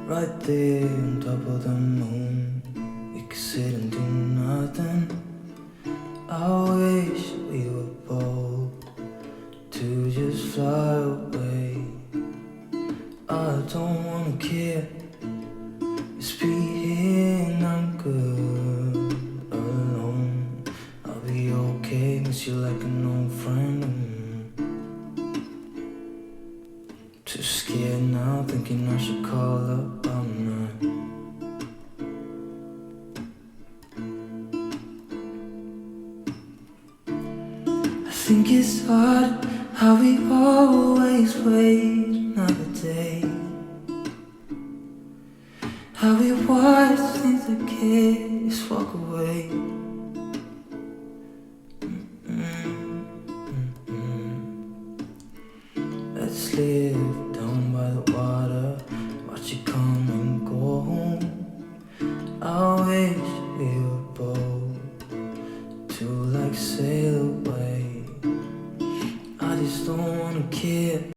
right there on top of the moon. We could sit and do nothing. I wish we were bold to just fly away. I don't wanna care. Just be here and I'm good alone. I'll be okay, miss you like an old friend. Too scared now, thinking I should call up all night. I think it's hard how we always wait another day. How we watch things that just walk away. Let's live down by the water, watch it come and go home. I wish we were bold to like sail away. I just don't wanna care.